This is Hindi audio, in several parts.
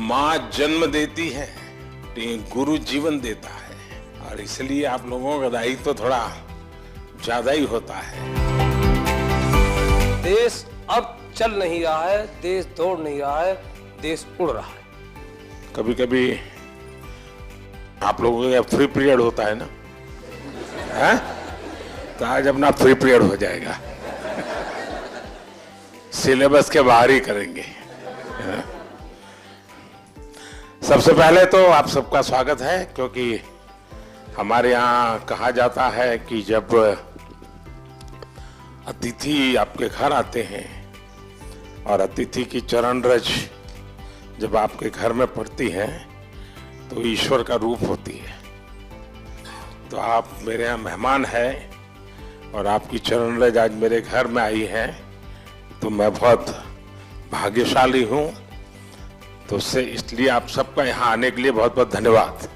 माँ जन्म देती है, गुरु जीवन देता है, और इसलिए आप लोगों का दायित्व तो थोड़ा ज्यादा ही होता है। देश अब चल नहीं रहा है, देश दौड़ नहीं रहा है, देश उड़ रहा है। कभी कभी आप लोगों का फ्री पीरियड होता है ना, है? तो आज अपना फ्री पीरियड हो जाएगा, सिलेबस के बाहर ही करेंगे। सबसे पहले तो आप सबका स्वागत है, क्योंकि हमारे यहाँ कहा जाता है कि जब अतिथि आपके घर आते हैं और अतिथि की चरण रज जब आपके घर में पड़ती है तो ईश्वर का रूप होती है। तो आप मेरे यहाँ मेहमान हैं और आपकी चरण रज आज मेरे घर में आई है, तो मैं बहुत भाग्यशाली हूँ। तो उससे इसलिए आप सबका यहाँ आने के लिए बहुत बहुत धन्यवाद।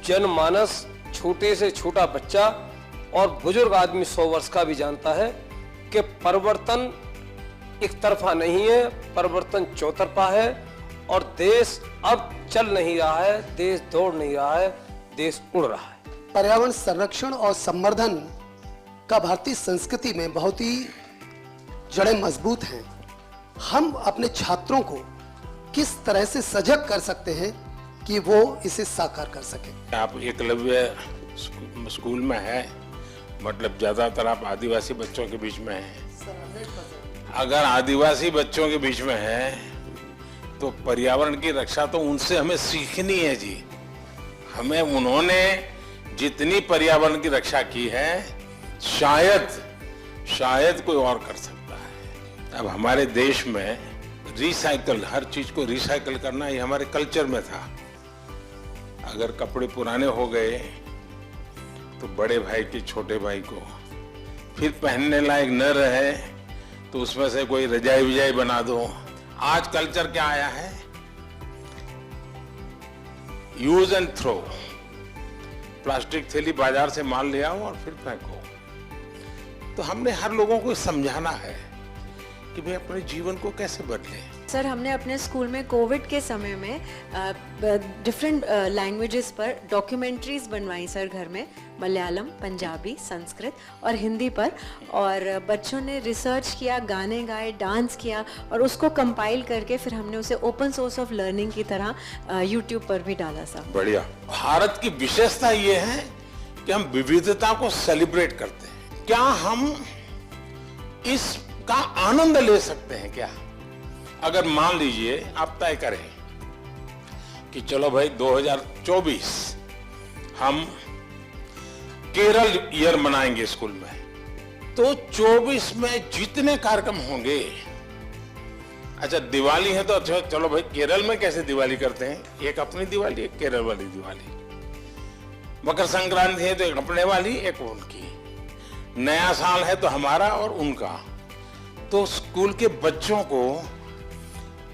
जनमानस, छोटे से छोटा बच्चा और बुजुर्ग आदमी 100 वर्ष का भी जानता है कि परिवर्तन एक तरफा नहीं है, परिवर्तन चौतरफा है। और देश अब चल नहीं रहा है, देश दौड़ नहीं रहा है, देश उड़ रहा है। पर्यावरण संरक्षण और संवर्धन का भारतीय संस्कृति में बहुत ही जड़ें मजबूत हैं। हम अपने छात्रों को किस तरह से सजग कर सकते हैं कि वो इसे साकार कर सकें? आप एकलव्य स्कूल में है, मतलब ज्यादातर आप आदिवासी बच्चों के बीच में हैं। अगर आदिवासी बच्चों के बीच में है तो पर्यावरण की रक्षा तो उनसे हमें सीखनी है जी। हमें उन्होंने जितनी पर्यावरण की रक्षा की है शायद कोई और कर सकता है। अब हमारे देश में रिसाइकल, हर चीज को रिसाइकल करना ये हमारे कल्चर में था। अगर कपड़े पुराने हो गए तो बड़े भाई के छोटे भाई को फिर पहनने लायक न रहे तो उसमें से कोई रजाई विजाई बना दो। आज कल्चर क्या आया है? Use and throw. प्लास्टिक थैली बाजार से माल ले आओ और फिर फेंको। तो हमने हर लोगों को समझाना है कि भाई अपने जीवन को कैसे बदले। सर, हमने अपने स्कूल में कोविड के समय में डिफरेंट लैंग्वेजेस पर डॉक्यूमेंट्रीज बनवाई सर घर में, मलयालम, पंजाबी, संस्कृत और हिंदी पर। और बच्चों ने रिसर्च किया, गाने गाए, डांस किया और उसको कंपाइल करके फिर हमने उसे ओपन सोर्स ऑफ लर्निंग की तरह यूट्यूब पर भी डाला सर। बढ़िया। भारत की विशेषता ये है कि हम विविधता को सेलिब्रेट करते हैं। क्या हम इसका आनंद ले सकते हैं क्या? अगर मान लीजिए आप तय करें कि चलो भाई 2024 हम केरल ईयर मनाएंगे स्कूल में, तो 24 में जितने कार्यक्रम होंगे, अच्छा दिवाली है तो अच्छा चलो भाई केरल में कैसे दिवाली करते हैं, एक अपनी दिवाली, एक केरल वाली दिवाली। मकर संक्रांति है तो एक अपने वाली, एक उनकी। नया साल है तो हमारा और उनका। तो स्कूल के बच्चों को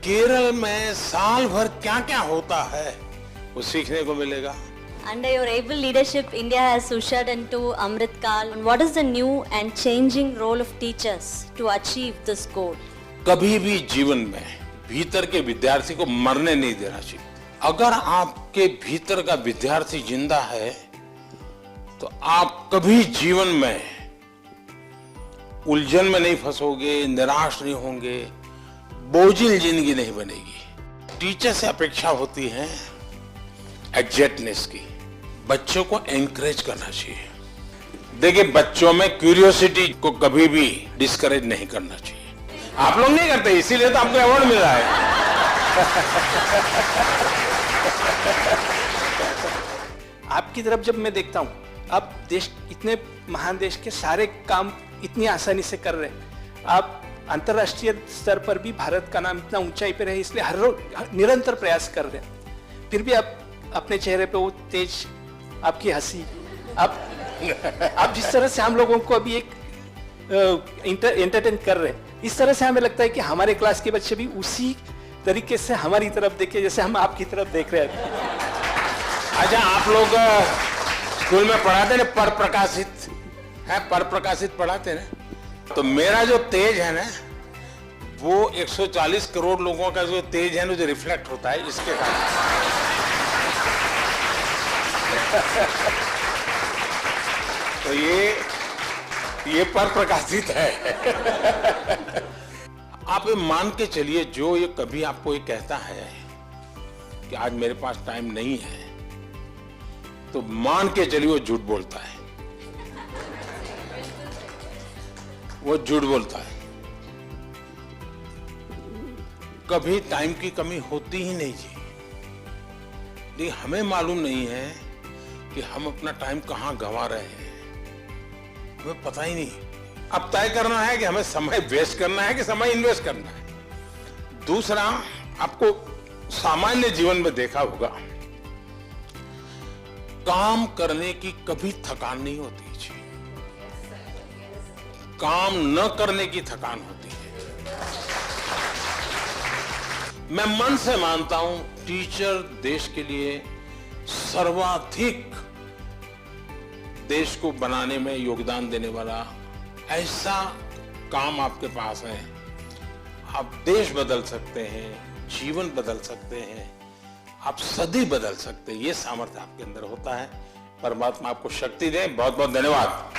केरल में साल भर क्या क्या होता है वो सीखने को मिलेगा। Under your able leadership, India has ushered into Amrit Kaal. What is the new and changing role of teachers to achieve this goal? कभी भी जीवन में भीतर के विद्यार्थी को मरने नहीं देना चाहिए। अगर आपके भीतर का विद्यार्थी जिंदा है तो आप कभी जीवन में उलझन में नहीं फंसोगे, निराश नहीं होंगे, बोझिल जिंदगी नहीं बनेगी। टीचर से अपेक्षा होती है एग्जैक्टनेस की। बच्चों को एनकरेज करना चाहिए। देखिए, बच्चों में क्यूरियोसिटी को कभी भी डिस्करेज नहीं करना चाहिए। आप लोग नहीं करते, इसीलिए तो आपको अवार्ड मिल रहा है। आपकी तरफ जब मैं देखता हूँ, आप देश, इतने महान देश के सारे काम इतनी आसानी से कर रहे हैं। आप अंतर्राष्ट्रीय स्तर पर भी भारत का नाम इतना ऊंचाई पे रहे, इसलिए हर रोज निरंतर प्रयास कर रहे हैं। फिर भी आप अपने चेहरे पे वो तेज, आपकी हंसी, आप जिस तरह से हम लोगों को अभी एक एंटरटेन कर रहे हैं, इस तरह से हमें लगता है कि हमारे क्लास के बच्चे भी उसी तरीके से हमारी तरफ देखे जैसे हम आपकी तरफ देख रहे हैं। अच्छा, आप लोग स्कूल में पढ़ाते ना पर प्रकाशित है, पर प्रकाशित पढ़ाते ना, तो मेरा जो तेज है ना वो 140 करोड़ लोगों का जो तेज है ना, जो रिफ्लेक्ट होता है, इसके कारण। तो ये पर प्रकाशित है। आप ये मान के चलिए, जो ये कभी आपको ये कहता है कि आज मेरे पास टाइम नहीं है, तो मान के चलिए वो झूठ बोलता है। वो झूठ बोलता है। कभी टाइम की कमी होती ही नहीं जी। लेकिन हमें मालूम नहीं है कि हम अपना टाइम कहां गंवा रहे हैं, हमें पता ही नहीं। अब तय करना है कि हमें समय वेस्ट करना है कि समय इन्वेस्ट करना है। दूसरा, आपको सामान्य जीवन में देखा होगा, काम करने की कभी थकान नहीं होती जी, काम न करने की थकान होती है। मैं मन से मानता हूं, टीचर देश के लिए सर्वाधिक देश को बनाने में योगदान देने वाला ऐसा काम आपके पास है। आप देश बदल सकते हैं, जीवन बदल सकते हैं, आप सदी बदल सकते हैं। ये सामर्थ्य आपके अंदर होता है। परमात्मा आपको शक्ति दे। बहुत बहुत धन्यवाद।